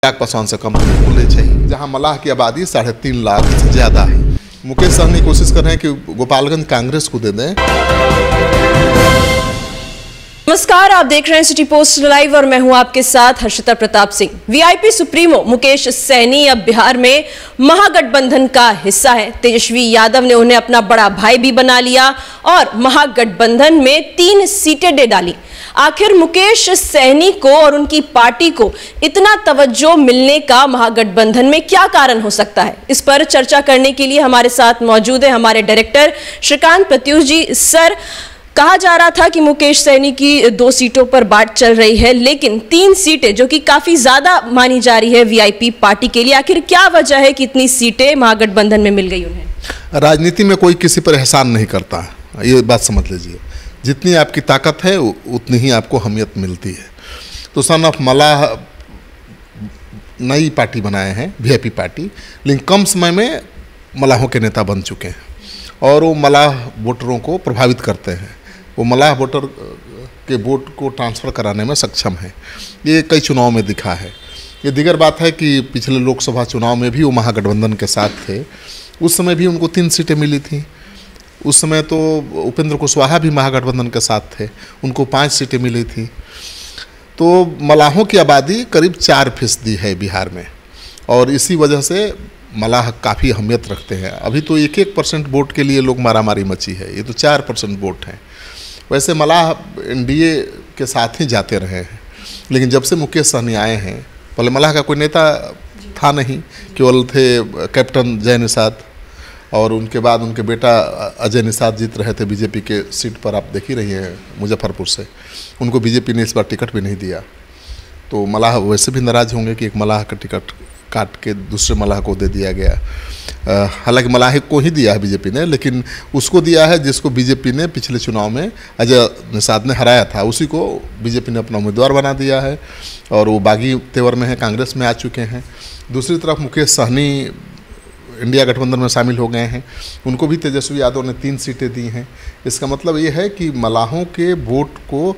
चिराग पासवान से कम बिल्कुल नहीं चाहिए। जहां मलाह की आबादी 3.5 लाख से ज़्यादा है। मुकेश सहनी कोशिश कर रहे हैं कि गोपालगंज कांग्रेस को दे दें। नमस्कार, आप देख रहे हैं सिटी पोस्ट लाइव और मैं हूं आपके साथ हर्षिता प्रताप सिंह। वीआईपी सुप्रीमो मुकेश सहनी अब बिहार में महागठबंधन का हिस्सा है। तेजस्वी यादव ने उन्हें अपना बड़ा भाई भी बना लिया और महागठबंधन में 3 सीटें दे डाली। आखिर मुकेश सहनी को और उनकी पार्टी को इतना तवज्जो मिलने का महागठबंधन में क्या कारण हो सकता है? इस पर चर्चा करने के लिए हमारे साथ मौजूद है हमारे डायरेक्टर श्रीकांत प्रत्युष जी। सर, कहा जा रहा था कि मुकेश सहनी की 2 सीटों पर बात चल रही है, लेकिन 3 सीटें जो कि काफी ज्यादा मानी जा रही है वीआईपी पार्टी के लिए, आखिर क्या वजह है कि इतनी सीटें महागठबंधन में मिल गई उन्हें? राजनीति में कोई किसी पर एहसान नहीं करता, ये बात समझ लीजिए। जितनी आपकी ताकत है उतनी ही आपको अहमियत मिलती है। तो सन ऑफ मलाह नई पार्टी बनाए हैं, वीआईपी पार्टी, लेकिन कम समय में मलाहों के नेता बन चुके हैं और वो मलाह वोटरों को प्रभावित करते हैं। वो मलाह वोटर के वोट को ट्रांसफ़र कराने में सक्षम है। ये कई चुनाव में दिखा है। ये दीगर बात है कि पिछले लोकसभा चुनाव में भी वो महागठबंधन के साथ थे। उस समय भी उनको 3 सीटें मिली थी। उस समय तो उपेंद्र कुशवाहा भी महागठबंधन के साथ थे, उनको 5 सीटें मिली थी। तो मलाहों की आबादी करीब 4% है बिहार में और इसी वजह से मलाह काफ़ी अहमियत रखते हैं। अभी तो 1% वोट के लिए लोग मारामारी मची है, ये तो 4% वोट है। वैसे मलाह एनडीए के साथ ही जाते रहे हैं, लेकिन जब से मुकेश सहनी आए हैं, पहले मलाह का कोई नेता था नहीं, केवल थे कैप्टन जय निषाद और उनके बाद उनके बेटा अजय निषाद जीत रहे थे बीजेपी के सीट पर। आप देख ही रही हैं मुजफ्फरपुर से, उनको बीजेपी ने इस बार टिकट भी नहीं दिया। तो मलाह वैसे भी नाराज़ होंगे कि एक मलाह का टिकट काट के दूसरे मलाह को दे दिया गया। हालांकि मलाह को ही दिया है बीजेपी ने, लेकिन उसको दिया है जिसको बीजेपी ने पिछले चुनाव में अजय निषाद ने हराया था, उसी को बीजेपी ने अपना उम्मीदवार बना दिया है और वो बागी तेवर में है, कांग्रेस में आ चुके हैं। दूसरी तरफ मुकेश सहनी इंडिया गठबंधन में शामिल हो गए हैं, उनको भी तेजस्वी यादव ने 3 सीटें दी हैं। इसका मतलब ये है कि मलाहों के वोट को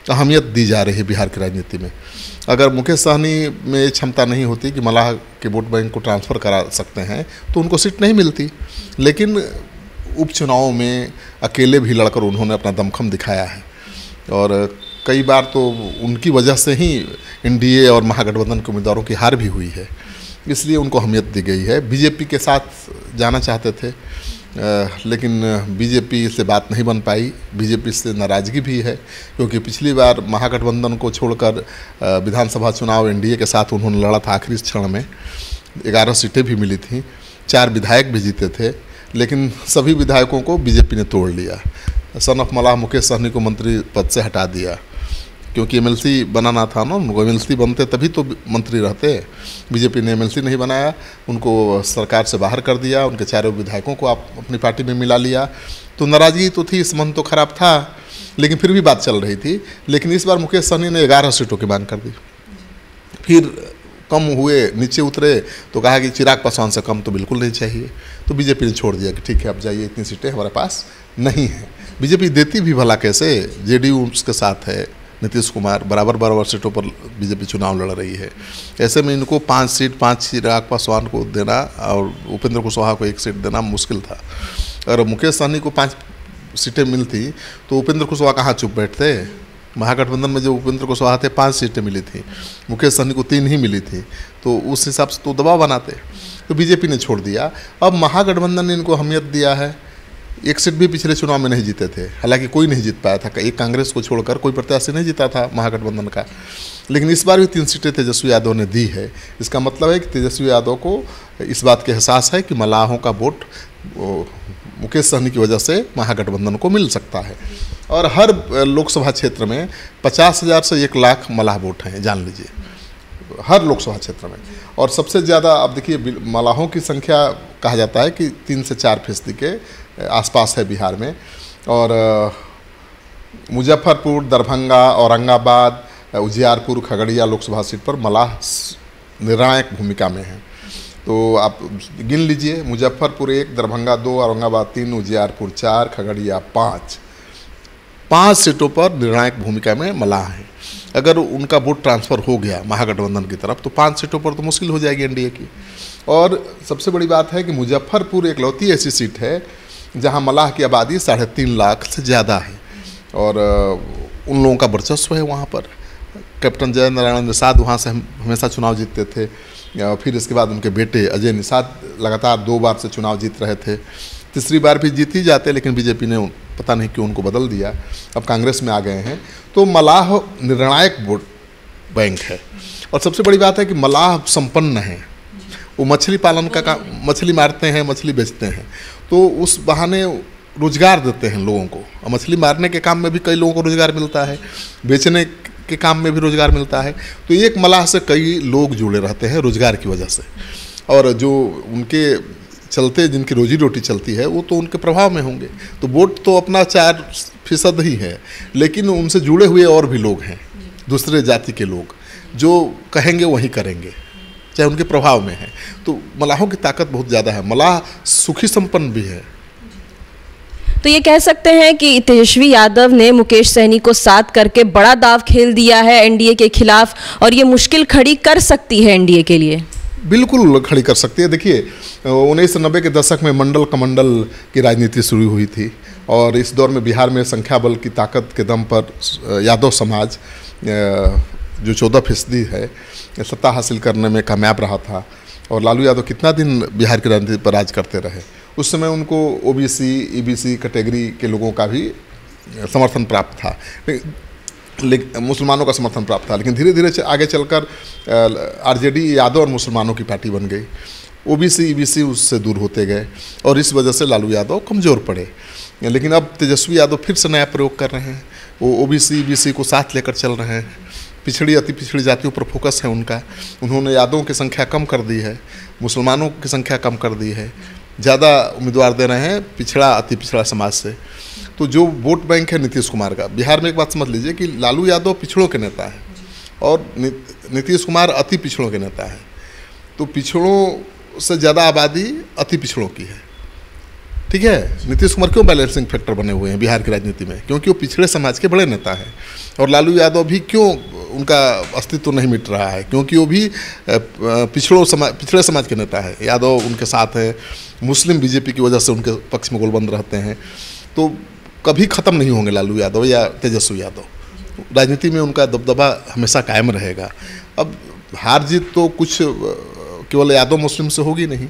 अहमियत दी जा रही है बिहार की राजनीति में। अगर मुकेश सहनी में ये क्षमता नहीं होती कि मलाह के वोट बैंक को ट्रांसफ़र करा सकते हैं तो उनको सीट नहीं मिलती। लेकिन उपचुनावों में अकेले भी लड़कर उन्होंने अपना दमखम दिखाया है और कई बार तो उनकी वजह से ही एनडीए और महागठबंधन के उम्मीदवारों की हार भी हुई है, इसलिए उनको अहमियत दी गई है। बीजेपी के साथ जाना चाहते थे लेकिन बीजेपी से बात नहीं बन पाई। बीजेपी से नाराज़गी भी है क्योंकि पिछली बार महागठबंधन को छोड़कर विधानसभा चुनाव एनडीए के साथ उन्होंने लड़ा था आखिरी क्षण में। 11 सीटें भी मिली थी, 4 विधायक भी जीते थे, लेकिन सभी विधायकों को बीजेपी ने तोड़ लिया। सन ऑफ मलाह मुकेश सहनी को मंत्री पद से हटा दिया क्योंकि एमएलसी बनाना था ना, उनको एमएलसी बनते तभी तो मंत्री रहते। बीजेपी ने एमएलसी नहीं बनाया, उनको सरकार से बाहर कर दिया, उनके 4 विधायकों को आप अपनी पार्टी में मिला लिया। तो नाराज़गी तो थी, इस मन तो खराब था, लेकिन फिर भी बात चल रही थी। लेकिन इस बार मुकेश सहनी ने 11 सीटों की मांग कर दी। फिर कम हुए, नीचे उतरे तो कहा कि चिराग पासवान से कम तो बिल्कुल नहीं चाहिए। तो बीजेपी ने छोड़ दिया कि ठीक है, अब जाइए, इतनी सीटें हमारे पास नहीं है। बीजेपी देती भी भला कैसे, जेडीयू उसके साथ है, नीतीश कुमार बराबर सीटों पर बीजेपी चुनाव लड़ रही है। ऐसे में इनको 5 सीट, 5 चिराग पासवान को देना और उपेंद्र कुशवाहा को 1 सीट देना मुश्किल था। अगर मुकेश सहनी को 5 सीटें मिलती तो उपेंद्र कुशवाहा कहाँ चुप बैठते। महागठबंधन में जो उपेंद्र कुशवाहा थे 5 सीटें मिली थी, मुकेश सहनी को 3 ही मिली थी, तो उस हिसाब से तो दबाव बनाते। तो बीजेपी ने छोड़ दिया। अब महागठबंधन ने इनको अहमियत दिया है। 1 सीट भी पिछले चुनाव में नहीं जीते थे, हालांकि कोई नहीं जीत पाया था, एक कांग्रेस को छोड़कर कोई प्रत्याशी नहीं जीता था महागठबंधन का। लेकिन इस बार भी 3 सीटें तेजस्वी यादव ने दी है। इसका मतलब है कि तेजस्वी यादव को इस बात के एहसास है कि मलाहों का वोट मुकेश सहनी की वजह से महागठबंधन को मिल सकता है। और हर लोकसभा क्षेत्र में 50,000 से 1 लाख मलाह वोट हैं, जान लीजिए, हर लोकसभा क्षेत्र में। और सबसे ज़्यादा अब देखिए मलाहों की संख्या कहा जाता है कि 3 से 4% के आसपास है बिहार में। और मुजफ्फरपुर, दरभंगा, औरंगाबाद, उजियारपुर, खगड़िया लोकसभा सीट पर मलाह निर्णायक भूमिका में है। तो आप गिन लीजिए, मुजफ्फरपुर 1, दरभंगा 2, औरंगाबाद 3, उजियारपुर 4, खगड़िया 5 सीटों पर निर्णायक भूमिका में मलाह है। अगर उनका वोट ट्रांसफ़र हो गया महागठबंधन की तरफ तो 5 सीटों पर तो मुश्किल हो जाएगी एनडीए की। और सबसे बड़ी बात है कि मुजफ्फरपुर एकलौती ऐसी सीट है जहां मलाह की आबादी 3.5 लाख से ज़्यादा है और उन लोगों का वर्चस्व है वहाँ पर। कैप्टन जय नारायण निषाद वहाँ से हमेशा चुनाव जीतते थे, फिर इसके बाद उनके बेटे अजय निषाद लगातार 2 बार से चुनाव जीत रहे थे, तीसरी बार भी जीत ही जाते, लेकिन बीजेपी ने पता नहीं क्यों उनको बदल दिया, अब कांग्रेस में आ गए हैं। तो मलाह निर्णायक वोट बैंक है और सबसे बड़ी बात है कि मलाह संपन्न है, वो मछली पालन का काम, मछली मारते हैं, मछली बेचते हैं, तो उस बहाने रोजगार देते हैं लोगों को। और मछली मारने के काम में भी कई लोगों को रोजगार मिलता है, बेचने के काम में भी रोजगार मिलता है। तो एक मलाह से कई लोग जुड़े रहते हैं रोजगार की वजह से, और जो उनके चलते जिनकी रोजी रोटी चलती है वो तो उनके प्रभाव में होंगे। तो वोट तो अपना 4% ही है, लेकिन उनसे जुड़े हुए और भी लोग हैं, दूसरे जाति के लोग जो कहेंगे वही करेंगे, चाहे उनके प्रभाव में है। तो मलाहों की ताकत बहुत ज़्यादा है, मलाह सुखी संपन्न भी है। तो ये कह सकते हैं कि तेजस्वी यादव ने मुकेश सहनी को साथ करके बड़ा दाव खेल दिया है एनडीए के खिलाफ, और ये मुश्किल खड़ी कर सकती है एनडीए के लिए। बिल्कुल खड़ी कर सकती है। देखिए 1990 के दशक में मंडल कमंडल की राजनीति शुरू हुई थी और इस दौर में बिहार में संख्या बल की ताकत के दम पर यादव समाज जो 14% है सत्ता हासिल करने में कामयाब रहा था। और लालू यादव कितना दिन बिहार की राजनीति पर राज करते रहे। उस समय उनको ओबीसी ईबीसी कैटेगरी के लोगों का भी समर्थन प्राप्त था, लेकिन मुसलमानों का समर्थन प्राप्त था, लेकिन धीरे धीरे आगे चलकर आरजेडी यादव और मुसलमानों की पार्टी बन गई। ओबीसी ईबीसी उससे दूर होते गए और इस वजह से लालू यादव कमज़ोर पड़े। लेकिन अब तेजस्वी यादव फिर से नया प्रयोग कर रहे हैं, वो ओबीसी ईबीसी को साथ लेकर चल रहे हैं। पिछड़ी अति पिछड़ी जातियों पर फोकस है उनका। उन्होंने यादवों की संख्या कम कर दी है, मुसलमानों की संख्या कम कर दी है, ज़्यादा उम्मीदवार दे रहे हैं पिछड़ा अति पिछड़ा समाज से। तो जो वोट बैंक है नीतीश कुमार का, बिहार में एक बात समझ लीजिए कि लालू यादव पिछड़ों के नेता है और नीतीश कुमार अति पिछड़ों के नेता है। तो पिछड़ों से ज़्यादा आबादी अति पिछड़ों की है, ठीक है। नीतीश कुमार क्यों बैलेंसिंग फैक्टर बने हुए हैं बिहार की राजनीति में? क्योंकि वो पिछड़े समाज के बड़े नेता हैं। और लालू यादव भी क्यों उनका अस्तित्व नहीं मिट रहा है? क्योंकि वो भी पिछड़े समाज के नेता है। यादव उनके साथ है, मुस्लिम बीजेपी की वजह से उनके पक्ष में गोलबंद रहते हैं। तो कभी ख़त्म नहीं होंगे लालू यादव या तेजस्वी यादव। राजनीति में उनका दबदबा हमेशा कायम रहेगा। अब हार जीत तो कुछ केवल यादव मुस्लिम से होगी नहीं,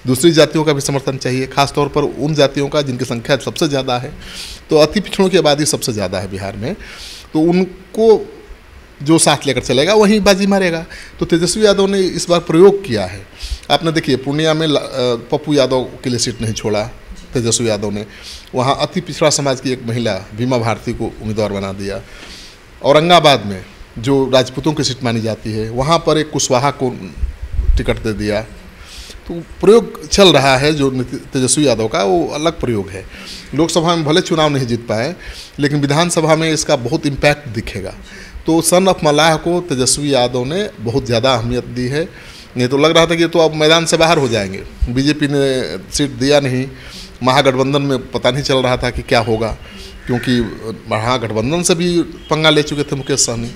दूसरी जातियों का भी समर्थन चाहिए, खास तौर पर उन जातियों का जिनकी संख्या सबसे ज़्यादा है। तो अति पिछड़ों की आबादी सबसे ज़्यादा है बिहार में, तो उनको जो साथ लेकर चलेगा वहीं बाजी मारेगा। तो तेजस्वी यादव ने इस बार प्रयोग किया है। आपने देखिए पूर्णिया में पप्पू यादव के लिए सीट नहीं छोड़ा तेजस्वी यादव ने, वहाँ अति पिछड़ा समाज की एक महिला बीमा भारती को उम्मीदवार बना दिया। औरंगाबाद में जो राजपूतों की सीट मानी जाती है वहाँ पर एक कुशवाहा को टिकट दे दिया। तो प्रयोग चल रहा है जो तेजस्वी यादव का, वो अलग प्रयोग है। लोकसभा में भले चुनाव नहीं जीत पाए, लेकिन विधानसभा में इसका बहुत इम्पैक्ट दिखेगा। तो सन ऑफ मलाह को तेजस्वी यादव ने बहुत ज़्यादा अहमियत दी है। नहीं तो लग रहा था कि तो अब मैदान से बाहर हो जाएंगे, बीजेपी ने सीट दिया नहीं। महागठबंधन में पता नहीं चल रहा था कि क्या होगा, क्योंकि महागठबंधन से भी पंगा ले चुके थे मुकेश सहनी।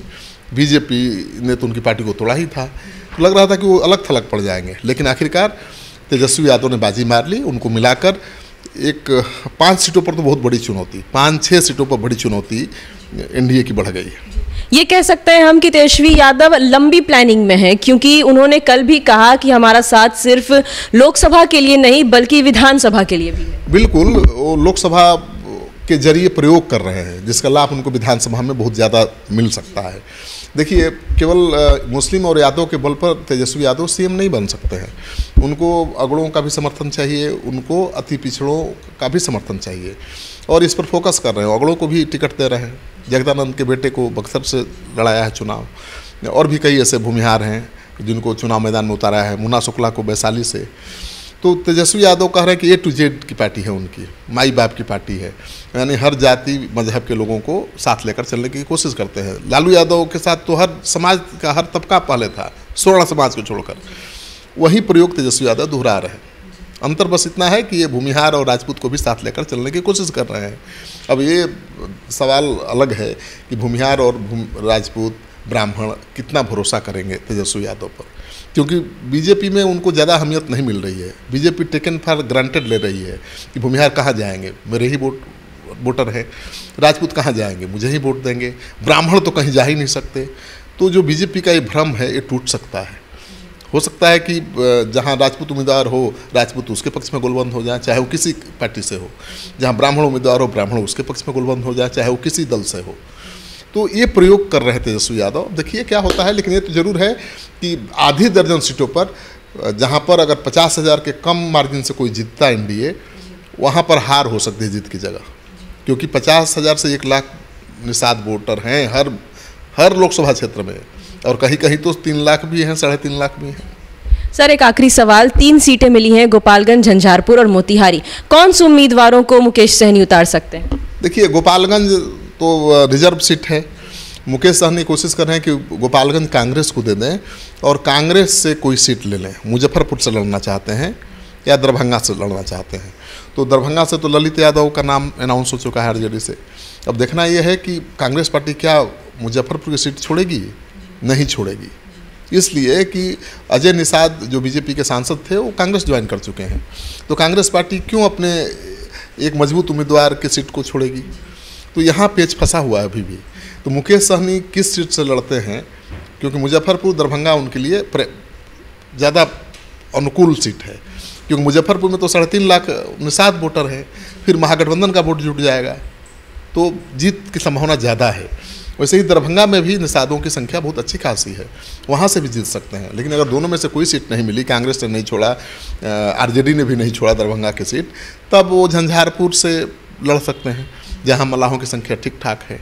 बीजेपी ने तो उनकी पार्टी को तोड़ा ही था, तो लग रहा था कि वो अलग थलग पड़ जाएंगे। लेकिन आखिरकार तेजस्वी यादव ने बाजी मार ली, उनको मिलाकर एक 5 सीटों पर तो बहुत बड़ी चुनौती, 5-6 सीटों पर बड़ी चुनौती एनडीए की बढ़ गई है। ये कह सकते हैं हम कि तेजस्वी यादव लंबी प्लानिंग में है, क्योंकि उन्होंने कल भी कहा कि हमारा साथ सिर्फ लोकसभा के लिए नहीं बल्कि विधानसभा के लिए भी है। बिल्कुल, वो लोकसभा के जरिए प्रयोग कर रहे हैं जिसका लाभ उनको विधानसभा में बहुत ज़्यादा मिल सकता है। देखिए केवल मुस्लिम और यादव के बल पर तेजस्वी यादव सीएम नहीं बन सकते हैं। उनको अगड़ों का भी समर्थन चाहिए, उनको अति पिछड़ों का भी समर्थन चाहिए, और इस पर फोकस कर रहे हैं। अगड़ों को भी टिकट दे रहे हैं। जगदानंद के बेटे को बक्सर से लड़ाया है चुनाव, और भी कई ऐसे भूमिहार हैं जिनको चुनाव मैदान में उतारा है। मुन्ना शुक्ला को वैशाली से। तो तेजस्वी यादव कह रहे हैं कि A to Z की पार्टी है उनकी, माई बाप की पार्टी है, यानी हर जाति मजहब के लोगों को साथ लेकर चलने की कोशिश करते हैं। लालू यादव के साथ तो हर समाज का हर तबका पहले था, 16 समाज को छोड़कर। वही प्रयोग तेजस्वी यादव दोहरा रहे हैं। अंतर बस इतना है कि ये भूमिहार और राजपूत को भी साथ लेकर चलने की कोशिश कर रहे हैं। अब ये सवाल अलग है कि भूमिहार और राजपूत ब्राह्मण कितना भरोसा करेंगे तेजस्वी यादव पर, क्योंकि बीजेपी में उनको ज़्यादा अहमियत नहीं मिल रही है। बीजेपी टेकन फॉर ग्रांटेड ले रही है कि भूमिहार कहाँ जाएंगे, मेरे ही वोटर हैं, राजपूत कहाँ जाएंगे, मुझे ही वोट देंगे, ब्राह्मण तो कहीं जा ही नहीं सकते। तो जो बीजेपी का ये भ्रम है ये टूट सकता है। हो सकता है कि जहाँ राजपूत उम्मीदवार हो, राजपूत उसके पक्ष में गोलबंद हो जाए, चाहे वो किसी पार्टी से हो। जहाँ ब्राह्मण उम्मीदवार हो, ब्राह्मण उसके पक्ष में गोलबंद हो जाए, चाहे वो किसी दल से हो। तो ये प्रयोग कर रहे हैं तेजस्वी यादव। देखिए क्या होता है, लेकिन ये तो जरूर है कि आधी दर्जन सीटों पर जहाँ पर अगर 50,000 के कम मार्जिन से कोई जीतता एनडीए, वहाँ पर हार हो सकती है जीत की जगह, क्योंकि 50,000 से 1 लाख निषाद वोटर हैं हर लोकसभा क्षेत्र में, और कहीं कहीं तो 3 लाख भी हैं, 3.5 लाख भी हैं। सर एक आखिरी सवाल, 3 सीटें मिली हैं, गोपालगंज, झंझारपुर और मोतिहारी, कौन से उम्मीदवारों को मुकेश सहनी उतार सकते हैं? देखिए गोपालगंज तो रिजर्व सीट है। मुकेश सहनी कोशिश कर रहे हैं कि गोपालगंज कांग्रेस को दे दें और कांग्रेस से कोई सीट ले लें। मुजफ्फरपुर से लड़ना चाहते हैं या दरभंगा से लड़ना चाहते हैं। तो दरभंगा से तो ललित यादव का नाम अनाउंस हो चुका है आरजेडी से। अब देखना यह है कि कांग्रेस पार्टी क्या मुजफ्फरपुर की सीट छोड़ेगी, नहीं छोड़ेगी, इसलिए कि अजय निषाद जो बीजेपी के सांसद थे वो कांग्रेस ज्वाइन कर चुके हैं। तो कांग्रेस पार्टी क्यों अपने एक मजबूत उम्मीदवार की सीट को छोड़ेगी? तो यहाँ पेच फंसा हुआ है अभी भी। तो मुकेश सहनी किस सीट से लड़ते हैं, क्योंकि मुजफ्फरपुर दरभंगा उनके लिए ज़्यादा अनुकूल सीट है, क्योंकि मुजफ्फरपुर में तो 3.5 लाख निषाद वोटर हैं, फिर महागठबंधन का वोट जुट जाएगा, तो जीत की संभावना ज़्यादा है। वैसे ही दरभंगा में भी निषादों की संख्या बहुत अच्छी खासी है, वहाँ से भी जीत सकते हैं। लेकिन अगर दोनों में से कोई सीट नहीं मिली, कांग्रेस ने नहीं छोड़ा, आरजेडी ने भी नहीं छोड़ा दरभंगा की सीट, तब वो झंझारपुर से लड़ सकते हैं, जहाँ मल्लाहों की संख्या ठीक ठाक है।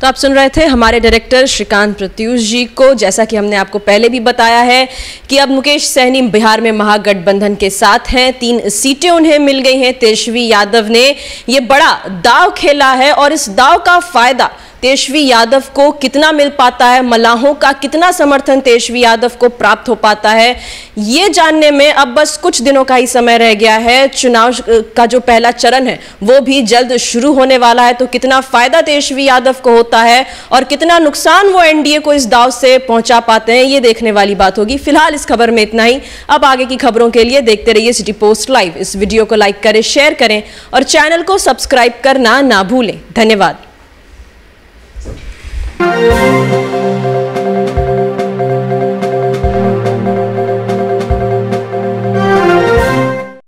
तो आप सुन रहे थे हमारे डायरेक्टर श्रीकांत प्रत्यूष जी को। जैसा कि हमने आपको पहले भी बताया है कि अब मुकेश सहनी बिहार में महागठबंधन के साथ हैं, 3 सीटें उन्हें मिल गई हैं। तेजस्वी यादव ने ये बड़ा दांव खेला है और इस दांव का फायदा तेजस्वी यादव को कितना मिल पाता है, मल्लाहों का कितना समर्थन तेजस्वी यादव को प्राप्त हो पाता है, ये जानने में अब बस कुछ दिनों का ही समय रह गया है। चुनाव का जो पहला चरण है वो भी जल्द शुरू होने वाला है। तो कितना फायदा तेजस्वी यादव को होता है और कितना नुकसान वो एनडीए को इस दांव से पहुंचा पाते हैं, ये देखने वाली बात होगी। फिलहाल इस खबर में इतना ही। अब आगे की खबरों के लिए देखते रहिए सिटी पोस्ट लाइव। इस वीडियो को लाइक करें, शेयर करें और चैनल को सब्सक्राइब करना ना भूलें। धन्यवाद।